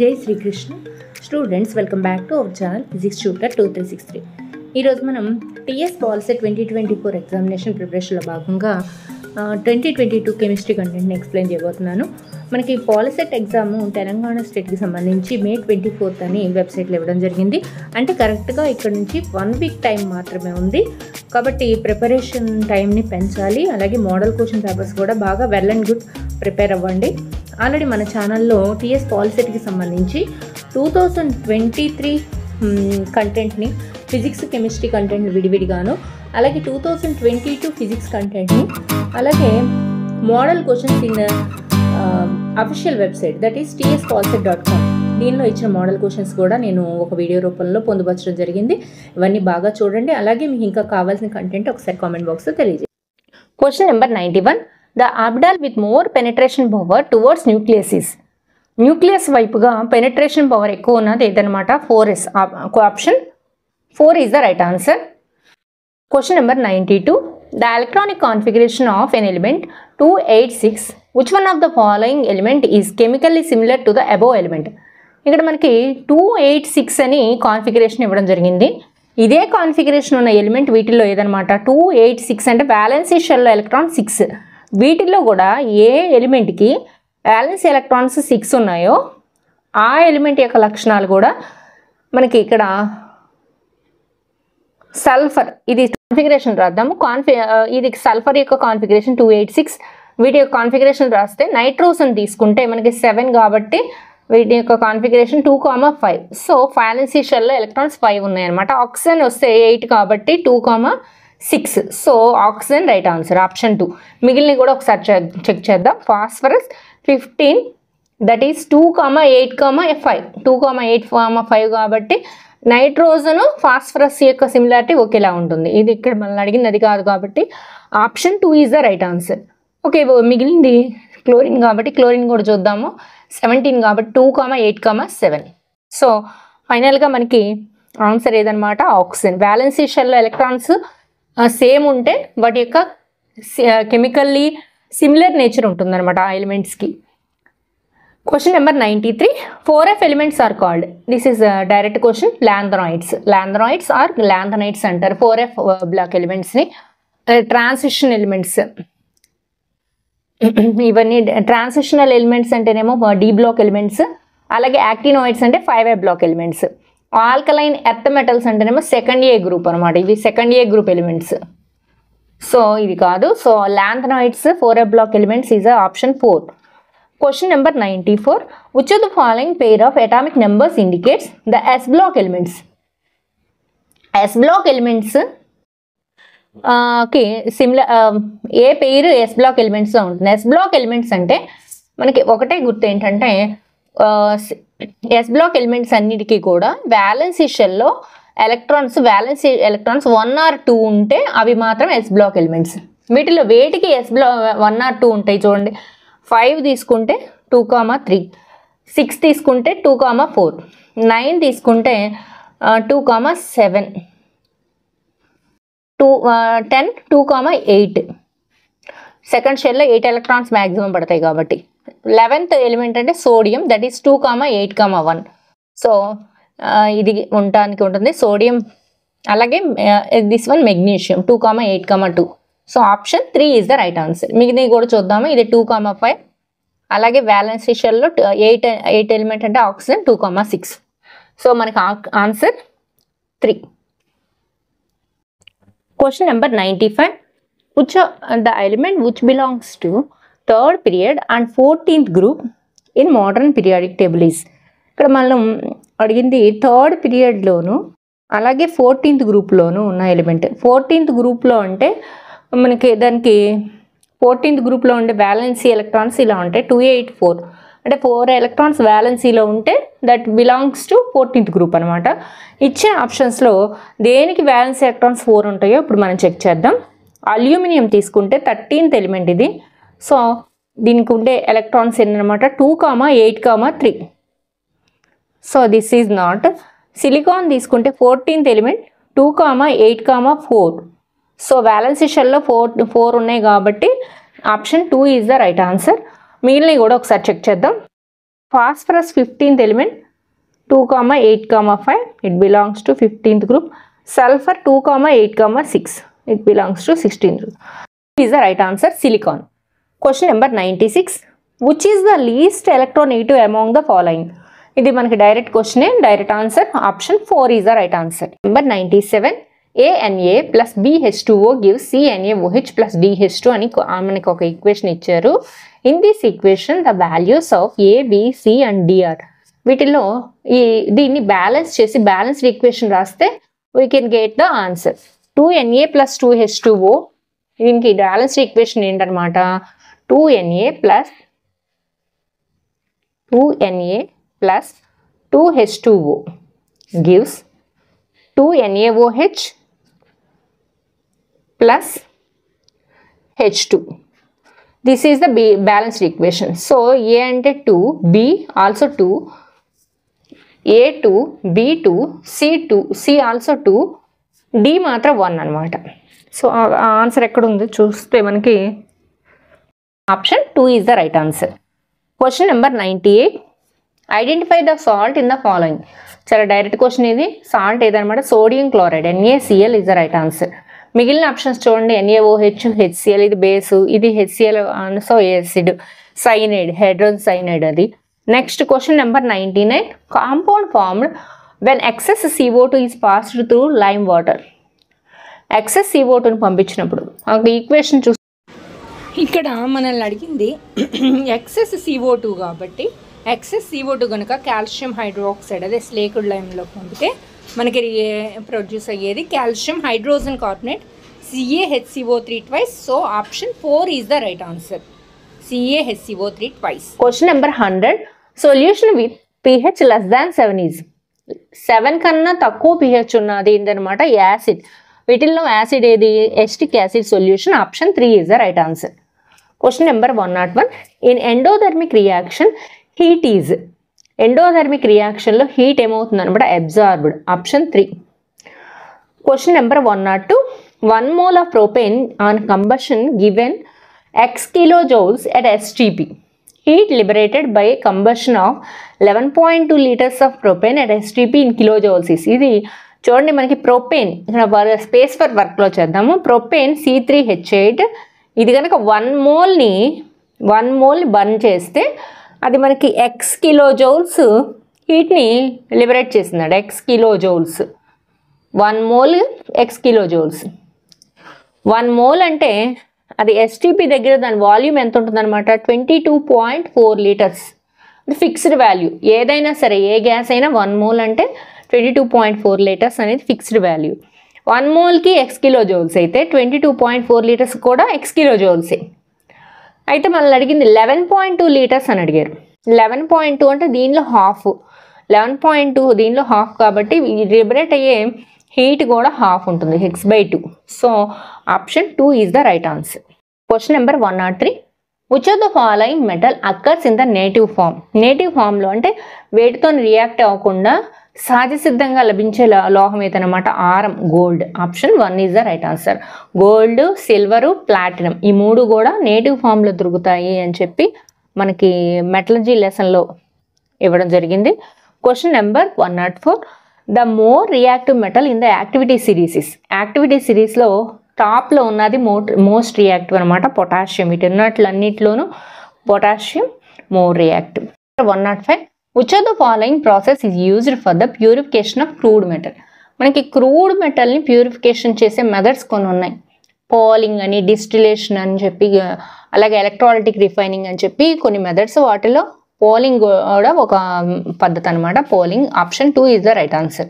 జై Srikrishna students, welcome back to our channel physics tutor 2363. ఈరోజు మనం టీఎస్ పాలిసెట్ 2024 ఎగ్జామినేషన్ ప్రిపరేషన్లో భాగంగా 2022 కెమిస్ట్రీ కంటెంట్ని ఎక్స్ప్లెయిన్ చేయబోతున్నాను. మనకి పాలిసెట్ ఎగ్జామ్ తెలంగాణ స్టేట్కి సంబంధించి May 24th అని వెబ్సైట్లో ఇవ్వడం జరిగింది. అంటే కరెక్ట్గా ఇక్కడ నుంచి 1 వీక్ టైం మాత్రమే ఉంది. కాబట్టి ప్రిపరేషన్ టైంని పెంచాలి. అలాగే మోడల్ క్వశ్చన్ పేపర్స్ కూడా బాగా వెల్ అండ్ గుడ్ ప్రిపేర్ అవ్వండి. ఆల్రెడీ మన ఛానల్లో టీఎస్ పాలిసెట్కి సంబంధించి 2023 కంటెంట్ని, ఫిజిక్స్ కెమిస్ట్రీ కంటెంట్ని విడివిడిగాను, అలాగే 2022 ఫిజిక్స్ కంటెంట్ని, అలాగే model questions in official website that is tspoliset.com దీనిలో ఇచ్చిన మోడల్ క్వశ్చన్స్ కూడా నేను ఒక వీడియో రూపంలో పొందుపరచడం జరిగింది. ఇవన్నీ బాగా చూడండి. అలాగే మీకు ఇంకా కావాల్సిన కంటెంట్ ఒకసారి కామెంట్ బాక్స్లో తెలియజేయండి. Question number 91. The orbital with more penetration power towards nucleus is. Nucleus వైపుగా పెనిట్రేషన్ పవర్ ఎక్కువ ఉన్నది ఏదన్నమాట? 4s. Option 4 is the right answer. Question number 92. The electronic configuration of an element 286. Which one of the following element is chemically similar to the above element? ఇక్కడ మనకి 286 అని configuration ఇవ్వడం జరిగింది. ఇదే configuration ఉన్న element వీటిల్లో ఏదన్నమాట? 286 అంటే వ్యాలెన్సీ షెల్లో ఎలక్ట్రాన్ 6. వీటిల్లో కూడా ఏ ఎలిమెంట్కి వ్యాలెన్స్ ఎలక్ట్రాన్స్ 6 ఉన్నాయో ఆ ఎలిమెంట్ యొక్క లక్షణాలు కూడా మనకి ఇక్కడ సల్ఫర్, ఇది కాన్ఫిగరేషన్ రాద్దాము. ఇది సల్ఫర్ యొక్క కాన్ఫిగరేషన్ 286. వీటి యొక్క కాన్ఫిగరేషన్ రాస్తే నైట్రోజన్ తీసుకుంటే మనకి 7 కాబట్టి వీటి యొక్క కాన్ఫిగరేషన్ 2,5. సో వ్యాలెన్సీ షెల్లో ఎలక్ట్రాన్స్ 5 ఉన్నాయన్నమాట. ఆక్సిజన్ వస్తే 8 కాబట్టి 2,6. So oxygen right answer option 2. మిగిలినవి కూడా ఒకసారి చెక్ చేద్దాం. Phosphorus 15, that is 2,8,5. 2,8,5 కాబట్టి నైట్రోజను ఫాస్ఫరస్ యొక్క సిమిలారిటీ ఒకేలా ఉంటుంది. ఇది ఇక్కడ మనల్ని అడిగింది అది కాదు కాబట్టి option 2 is the right answer. Okay, మిగిలింది క్లోరిన్ కాబట్టి క్లోరిన్ కూడా చూద్దాము. 17 కాబట్టి 2,8,7. సో ఫైనల్గా మనకి ఆన్సర్ ఏదన్నమాట? ఆక్సిజన్. వ్యాలెన్సీ షెల్లో ఎలక్ట్రాన్స్ సేమ్ ఉంటే వాటి యొక్క కెమికల్లీ సిమిలర్ నేచర్ ఉంటుందన్నమాట ఆ ఎలిమెంట్స్కి. Question number 93. 4f elements are called. This is direct question. Lanthanides are lanthanides అంటారు 4f బ్లాక్ ఎలిమెంట్స్ని. ట్రాన్సిషన్ ఎలిమెంట్స్ ఇవన్నీ ట్రాన్సిషనల్ ఎలిమెంట్స్ అంటేనేమో D బ్లాక్ ఎలిమెంట్స్, అలాగే యాక్టినోయిడ్స్ అంటే 5f block elements. Alkaline earth metals అంటేనేమో సెకండ్ ఏ గ్రూప్ అనమాట. ఇవి second ఏ group elements. So ఇది కాదు. So lanthanides 4f block elements is option 4. Question number 94. Which of the following pair of atomic numbers indicates the s block elements? s block elements కి similar ఏ పేరు s black ఎలిమెంట్స్లో ఉంటుంది? s block elements అంటే మనకి ఒకటే గుర్తు ఏంటంటే s block elements అన్నిటికీ కూడా వ్యాలెన్సీ షెల్లో వ్యాలెన్సీ ఎలక్ట్రాన్స్ 1 or 2 ఉంటే అవి మాత్రం s బ్లాక్ ఎలిమెంట్స్. వీటిలో వేటికి s బ్లాక్ 1 or 2 ఉంటాయి చూడండి. 5 తీసుకుంటే 2,3, 6 తీసుకుంటే 2,4, 9 తీసుకుంటే 2,7, 10 2,8. సెకండ్ షెల్లో 8 ఎలక్ట్రాన్స్ మ్యాక్సిమం పడతాయి కాబట్టి. 11th ఎలిమెంట్ అంటే సోడియం, దట్ ఈస్ 2,8,1. సో ఇది ఉండటానికి ఉంటుంది సోడియం. అలాగే this one magnesium 2,8,2. So option 3 is the right answer. మిగిలినవి కూడా చూద్దాము. ఇది 2,5. అలాగే వ్యాలెన్సీ షెల్లో 8 ఎలిమెంట్ అంటే ఆక్సిజన్ 2,6. సో మనకి answer 3. Question number 95. which the element which belongs to 3rd period and 14th group in modern periodic table is. ఇక్కడ మనం అడిగింది 3rd పీరియడ్లోను అలాగే 14th గ్రూప్లోను ఉన్న ఎలిమెంట్. 14th గ్రూప్లో అంటే మనకి దానికి 14th గ్రూప్లో ఉండే వ్యాలెన్సీ ఎలక్ట్రాన్స్ ఇలా ఉంటాయి 284. అంటే 4 ఎలక్ట్రాన్స్ వ్యాలెన్సీలో ఉంటే that belongs to 14th group అనమాట. ఇచ్చే ఆప్షన్స్లో దేనికి వ్యాలెన్సీ ఎలక్ట్రాన్స్ 4 ఉంటాయో ఇప్పుడు మనం చెక్ చేద్దాం. అల్యూమినియం తీసుకుంటే 13th ఎలిమెంట్ ఇది. సో దీనికి ఉండే ఎలక్ట్రాన్స్ ఏంటన్నమాట 2,8,3. So this is not. Silicon తీసుకుంటే 14th ఎలిమెంట్ 2,8,4. సో వ్యాలెన్సీ షెల్లో 4 ఉన్నాయి కాబట్టి option 2 is the right answer. మిగిలినవి కూడా ఒకసారి చెక్ చేద్దాం. Phosphorus 15th element 2, 8, 5. It belongs to 15th group. Sulfur 2, 8, 6. It belongs to 16th group. Is the right answer silicon. Question number 96. Which is the least electronegative among the following? ఇది మనకి direct క్వశ్చనే, direct answer option 4 is the right answer. Number 97. ANA plus BH2O gives CNaOH plus DH2 అని మనకి ఒక equation ఇచ్చారు. In this equation the values of A, B, C and D are. వీటిలో దీన్ని balance చేసి బ్యాలెన్స్డ్ ఈక్వేషన్ రాస్తే we can get the answer. 2Na plus 2H2O, దీనికి balanced equation ఏంటనమాట, 2Na plus 2H2O gives 2NaOH plus H2. This is the balanced equation. So A అంటే 2, B also 2, A2, B2, C2, C also 2, D మాత్రం 1 అనమాట. So answer ఎక్కడ ఉంది చూస్తే మనకి option 2 is the right answer. Question number 98. Identify the salt in the following. చాలా direct question ఇది. Salt ఏదనమాట, sodium chloride NaCl is the right answer. మిగిలిన ఆప్షన్స్ చూడండి, NaOH, HCl ఇది బేసు, ఇది HCl so acid, cyanide hydrogen cyanide అది. Next question number 99. Compound formed when excess CO2 is passed through lime water. Excess CO2ని పంపించినప్పుడు ఒక equation చూసి ఇక్కడ మనల్ని అడిగింది ఎక్సెస్ CO2 కాబట్టి ఎక్సెస్ CO2 కనుక కాల్షియం హైడ్రోక్సైడ్ అదే స్లేకుడ్ లైమ్లో పంపితే మనకి ప్రొడ్యూస్ అయ్యేది calcium hydrogen carbonate CaHCO3 twice. So option 4 is the right answer, CaHCO3 twice. Question number 100. Solution with pH less than 7 is. 7 కన్నా తక్కువ pH ఉన్నది ఏంటనమాట, యాసిడ్. వీటిల్లో యాసిడ్ ఏది, acetic acid solution. Option 3 is the right answer. Question number 101. In endothermic reaction heat is. Endothermic రియాక్షన్లో heat ఏమవుతుంది అనమాట, absorbed. Option 3. Question number 102. 1 mole of propane on combustion given x kilojoules at STP. Heat liberated by combustion of 11.2 liters of propane at STP in kilojoules is. ఇది చూడండి మనకి propane, ఇక్కడ space for వర్క్లో చేద్దాము. Propane C3H8 ఇది కనుక 1 mole burn చేస్తే అది మనకి x kilojoules హీట్ని లిబరేట్ చేస్తున్నాడు. x kilojoules 1 mole x kilojoules. 1 mole అంటే అది STP దగ్గర దాని వాల్యూమ్ ఎంత ఉంటుంది అనమాట, 22.4 లీటర్స్. అది ఫిక్స్డ్ వాల్యూ. ఏదైనా సరే ఏ గ్యాస్ అయినా 1 mole అంటే 22.4 లీటర్స్ అనేది ఫిక్స్డ్ వాల్యూ. 1 moleకి x kilojoules అయితే 22.4 లీటర్స్ కూడా x kilojoules. అయితే మనల్ని అడిగింది 11.2 లీటర్స్ అని అడిగారు. 11.2 అంటే దీనిలో హాఫ్, 11.2 దీనిలో హాఫ్ కాబట్టి లిబరేట్ అయ్యే హీట్ కూడా హాఫ్ ఉంటుంది, x/2. So option 2 is the right answer. Question number 103. Which of the following metal occurs in the native form. Native ఫామ్లో అంటే వేటితో రియాక్ట్ అవ్వకుండా సహజ సిద్ధంగా లభించే లోహం ఏదనమాట, aurum, gold. Option 1 is the right answer. Gold, silver, platinum ఈ 3 కూడా నేటివ్ ఫామ్లో దొరుకుతాయి అని చెప్పి మనకి మెటలర్జీ లెసన్లో ఇవ్వడం జరిగింది. Question number 104. The more reactive metal in the activity series is. Activity సిరీస్లో టాప్లో ఉన్నది మోస్ట్ రియాక్టివ్ అనమాట, పొటాషియం. వీటిన్నట్లన్నింటిలోనూ potassium more reactive. 105. Which of the following process is used for the purification of crude metal. మనకి crude మెటల్ని purification చేసే methods కొన్ని ఉన్నాయి. పోలింగ్ అని, డిస్టిలేషన్ అని చెప్పి, అలాగే ఎలక్ట్రాలిటిక్ రిఫైనింగ్ అని చెప్పి కొన్ని మెథడ్స్. వాటిలో పోలింగ్ కూడా ఒక పద్ధతి అనమాట, poling. Option 2 is the right answer.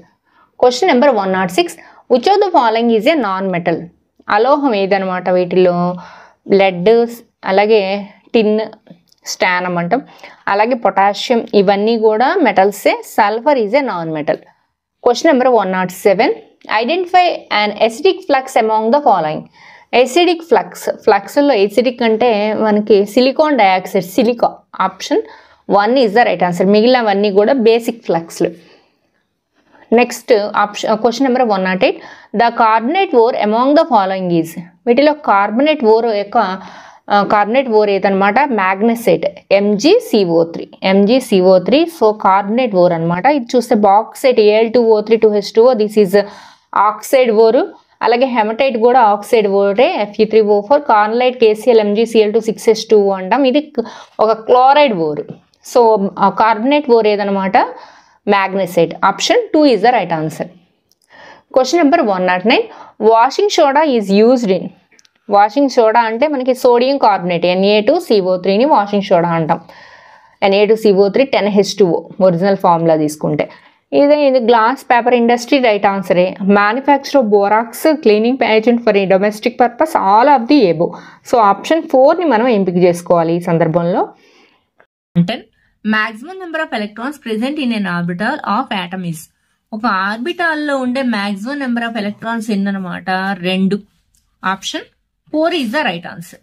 Question number 106. Which of the following is a non metal. అలోహం ఏదనమాట, వీటిలో లెడ్, అలాగే టిన్, స్టానం అంటాం, అలాగే పొటాషియం ఇవన్నీ కూడా మెటల్సే. Sulphur is a non metal. Question number 107. Identify and acidic flux among the following. Acidic ఫ్లక్స్లో ఎసిడిక్ అంటే మనకి silicon dioxide, silica. Option 1 is the right answer. మిగిలినవన్నీ కూడా బేసిక్ ఫ్లక్స్లు. Next question number 108. The carbonate ore among the following is. వీటిలో carbonate ore యొక్క carbonate ore ఏదనమాట magnesite MgCO3. So carbonate ore అనమాట. ఇది చూస్తే bauxite Al2O3 2H2O, this is oxide ఓరు. అలాగే హెమటైట్ కూడా ఆక్సైడ్ ఓరే Fe3O4. Carnallite KCl MgCl2 6H2O అంటాం. ఇది ఒక chloride ore. So carbonate ore ఏదనమాట magnesite. Option 2 is the right answer. Question number 109. Washing soda is used in. Washing soda అంటే మనకి sodium carbonate Na2CO3ని వాషింగ్ సోడా అంటాం. Na2CO3 10H2O ఒరిజినల్ ఫార్ములా తీసుకుంటే. ఇది గ్లాస్ పేపర్ ఇండస్ట్రీ రైట్ ఆన్సరే. Manufacture of borax cleaning agent for domestic purpose all of the above. So option 4ని మనం ఎంపిక చేసుకోవాలి ఈ సందర్భంలో. Maximum number of electrons present in an orbital of atom is. ఒక ఆర్బిటాల్లో ఉండే మాక్సిమం నెంబర్ ఆఫ్ ఎలక్ట్రాన్స్ ఎన్నమాట? 2. Option 4 is the right answer.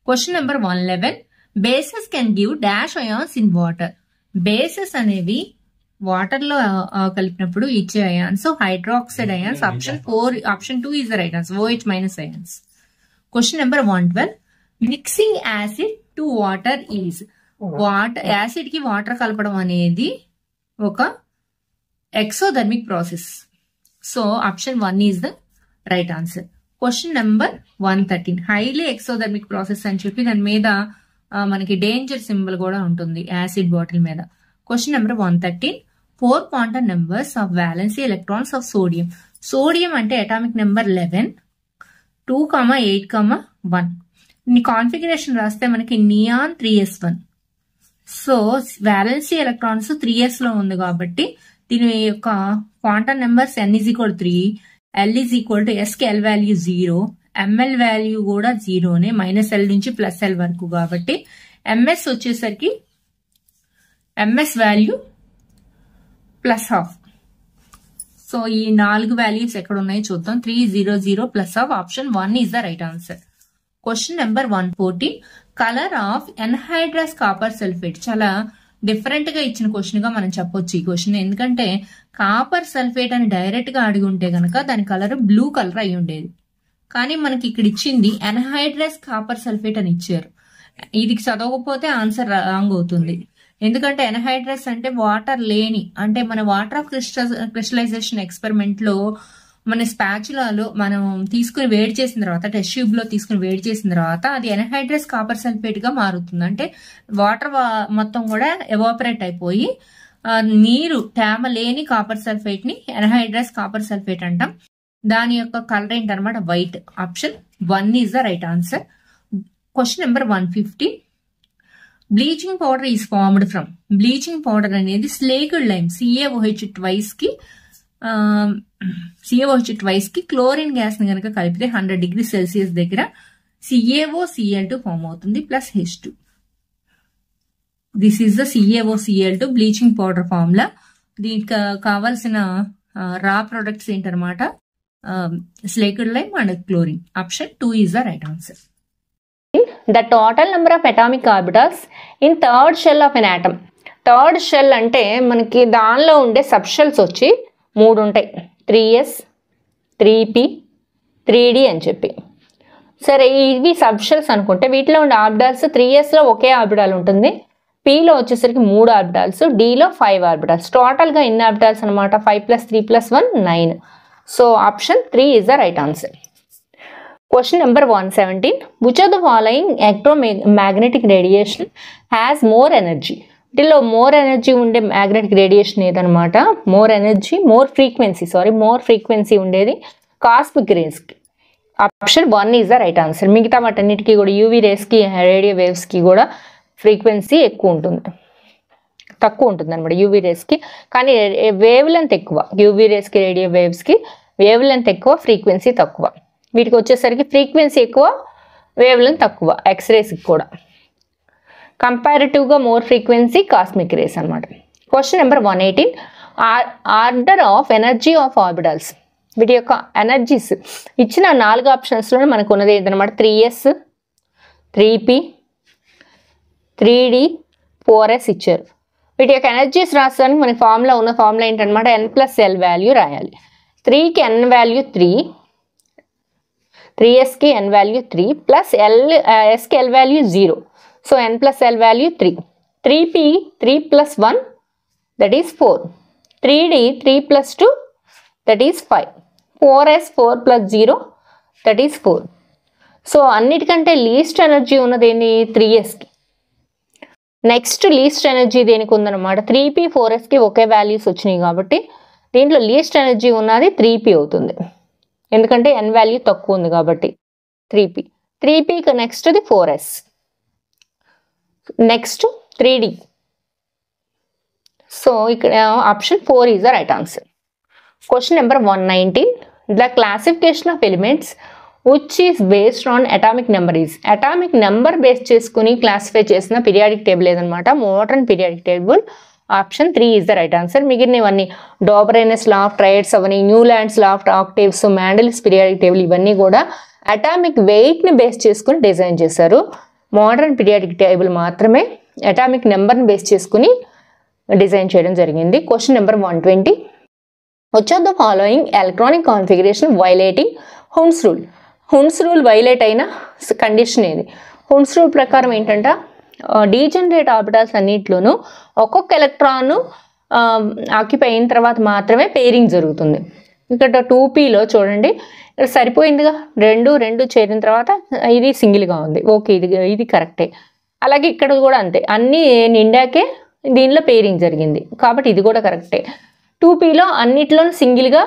Question number 111. Bases can give dash ions in water. Bases అనేవి వాటర్ లో కలిపినప్పుడు ఇచ్చే ions hydroxide ions. Option 2 is the right answer. OH minus ions. Question number 112. Mixing acid to water is. Acid కి water కలపడం అనేది ఒక exothermic process. So option 1 is the right answer. Question number 113. Highly exothermic process అని చెప్పి దాని మీద మనకి danger symbol కూడా ఉంటుంది యాసిడ్ బాటిల్ మీద. Question number 113. 4 quantum numbers of valency electrons of sodium. Sodium అంటే అటామిక్ నెంబర్ 11, 2, 8, 1. ఈ కాన్ఫిగరేషన్ రాస్తే మనకి neon 3s1. So valency electrons 3s లో ఉంది కాబట్టి దీని యొక్క quantum numbers n = 3, L = S కి L వాల్యూ 0, ML వాల్యూ కూడా 0నే, -L నుంచి +L వరకు. కాబట్టి MS వచ్చేసరికి MS వాల్యూ +12. సో ఈ 4 వాల్యూస్ ఎక్కడ ఉన్నాయో చూద్దాం. 300 +12. Option 1 is the right answer. Question number 114. Colour of anhydrous copper sulphate. చాలా డిఫరెంట్ గా ఇచ్చిన క్వశ్చన్ గా మనం చెప్పొచ్చు ఈ క్వశ్చన్. ఎందుకంటే కాపర్ సల్ఫేట్ అని డైరెక్ట్ గా అడిగి ఉంటే గనక దాని కలర్ బ్లూ కలర్ అయి ఉండేది. కానీ మనకి ఇక్కడ ఇచ్చింది ఎన్హైడ్రస్ కాపర్ సల్ఫేట్ అని ఇచ్చారు. ఇది చదవకపోతే ఆన్సర్ రాంగ్ అవుతుంది. ఎందుకంటే ఎన్హైడ్రస్ అంటే వాటర్ లేని, అంటే మన వాటర్ ఆఫ్ క్రిస్టలైజేషన్ ఎక్స్పెరిమెంట్ లో మన స్పాచులాలో మనం తీసుకుని వేడి చేసిన తర్వాత, టెస్ట్ ట్యూబ్ లో తీసుకుని వేడి చేసిన తర్వాత అది ఎన్హైడ్రస్ కాపర్ సల్ఫేట్ గా మారుతుంది. అంటే వాటర్ మొత్తం కూడా ఎవాపరేట్ అయిపోయి నీరు తేమ లేని కాపర్ సల్ఫేట్ ని ఎన్హైడ్రస్ కాపర్ సల్ఫేట్ అంటాం. దాని యొక్క కలర్ ఏంటనమాట white. Option 1 is the right answer. Question number 150. Bleaching powder is formed from. Bleaching powder అనేది స్లేక్డ్ లైమ్ CaOH twice కి క్లోరిన్ గ్యాస్ ని కనుక కలిపితే 100°C దగ్గర CaOCl2 ఫామ్ అవుతుంది +H2. This is the CaOCl2 bleaching powder formula. దీనికి కావాల్సిన raw products ఏంటనమాట slaked lime and chlorine. Option 2 is the right answer. The total number of atomic orbitals in third shell of an atom. Third shell అంటే మనకి దానిలో ఉండే sub shells వచ్చి 3 ఉంటాయి. 3s, 3p, 3d అని చెప్పి. సరే ఇవి సబ్ షెల్స్ అనుకుంటే వీటిలో ఉండే ఆర్బిటాల్స్ 3sలో ఒకే ఆర్బిటాల్ ఉంటుంది, pలో వచ్చేసరికి 3 ఆర్బిటాల్స్, dలో 5 ఆర్బిటాల్స్. టోటల్గా ఎన్ని ఆర్బిటాల్స్ అనమాట? 5 + 3 + 1 9. So option 3 is the right answer. Question number 117. Which of the following electromagnetic radiation has more energy? వీటిలో మోర్ ఎనర్జీ ఉండే మ్యాగ్నెటిక్ రేడియేషన్ ఏదనమాట? మోర్ ఫ్రీక్వెన్సీ ఉండేది కాస్మిక్ రేస్కి. Option 1 is the right answer. మిగతా వాటన్నిటికీ కూడా యూవీ రేస్కి రేడియో వేవ్స్కి కూడా frequency తక్కువ ఉంటుంది అనమాట యూవీ రేస్కి. కానీ వేవ్ లెంత్ ఎక్కువ. యూవీ రేస్కి రేడియో వేవ్స్కి వేవ్ లెంత్ ఎక్కువ, ఫ్రీక్వెన్సీ తక్కువ. వీటికి వచ్చేసరికి ఫ్రీక్వెన్సీ ఎక్కువ, వేవ్ లెంత్ తక్కువ. ఎక్స్రేస్కి కూడా కంపారిటివ్గా మోర్ ఫ్రీక్వెన్సీ కాస్మిక్ రేస్ అనమాట. Question number 118. Order of energy of orbitals. వీటి యొక్క ఎనర్జీస్ ఇచ్చిన 4 ఆప్షన్స్లోనే మనకు ఉన్నది ఏంటనమాట? 3s, 3p, 3d, 4s ఇచ్చారు. వీటి యొక్క ఎనర్జీస్ రాస్తానికి మనకి ఉన్న ఫార్ములా ఏంటనమాట? n + L వాల్యూ రాయాలి. 3కి n వాల్యూ 3, 3sకి n వాల్యూ 3 ప్లస్ sకి l value 0. So n plus l value 3. 3p 3 plus 1 that is 4. 3d 3 plus 2 that is 5. 4s 4 plus 0 that is 4. So అన్నిటికంటే లీస్ట్ ఎనర్జీ ఉన్నది ఏంటి 3sకి. Next least energy దేనికి ఉందన్నమాట 3p 4sకి ఒకే values వచ్చినాయి కాబట్టి దీంట్లో లీస్ట్ ఎనర్జీ ఉన్నది 3p అవుతుంది, ఎందుకంటే n వాల్యూ తక్కువ ఉంది కాబట్టి 3pకి నెక్స్ట్ది 4s. Next 3d. సో ఇక్కడ option 4 is the right answer. Question number 119. The classification of elements which is based on atomic number is. Atomic number base చేసుకుని క్లాసిఫై చేసిన పీరియాడిక్ టేబుల్ ఏదనమాట modern periodic table. Option 3 is the right answer. మిగిలినవన్నీ Dobereiner's law of triads అవన్నీ, Newlands law of octaves, Mendeleev's periodic table ఇవన్నీ కూడా atomic వెయిట్ని base చేసుకుని design చేశారు. మోడర్న్ పీరియాడిక్ టేబుల్ మాత్రమే అటామిక్ నెంబర్ని బేస్ చేసుకుని డిజైన్ చేయడం జరిగింది. Question number 120. Which of the following electronic configuration violating Hund's rule. Hund's rule violate అయిన కండిషన్ ఏది? హున్స్ రూల్ ప్రకారం ఏంటంటే డీజనరేట్ ఆర్బిటాల్స్ అన్నింటిలోనూ ఒక్కొక్క ఎలక్ట్రాన్ ఆక్యుపై అయిన తర్వాత మాత్రమే పేరింగ్ జరుగుతుంది. ఇక్కడ 2pలో చూడండి, ఇక్కడ సరిపోయిందిగా, 2 చేరిన తర్వాత ఇది సింగిల్గా ఉంది. ఓకే, ఇది కరెక్టే. అలాగే ఇక్కడ కూడా అంతే, అన్నీ నిండాకే దీనిలో పేరింగ్ జరిగింది కాబట్టి ఇది కూడా కరెక్టే. 2pలో అన్నిట్లోనూ సింగిల్గా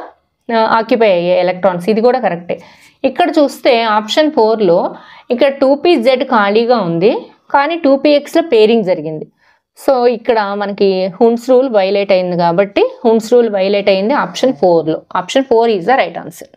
ఆక్యుపై అయ్యే ఎలక్ట్రాన్స్, ఇది కూడా కరెక్టే. ఇక్కడ చూస్తే ఆప్షన్ 4లో ఇక్కడ 2pz ఖాళీగా ఉంది కానీ 2pxలో పేరింగ్ జరిగింది. సో ఇక్కడ మనకి హున్స్ రూల్ వైలేట్ అయింది కాబట్టి హున్స్ రూల్ వైలేట్ అయింది ఆప్షన్ 4లో. Option 4 is the right answer.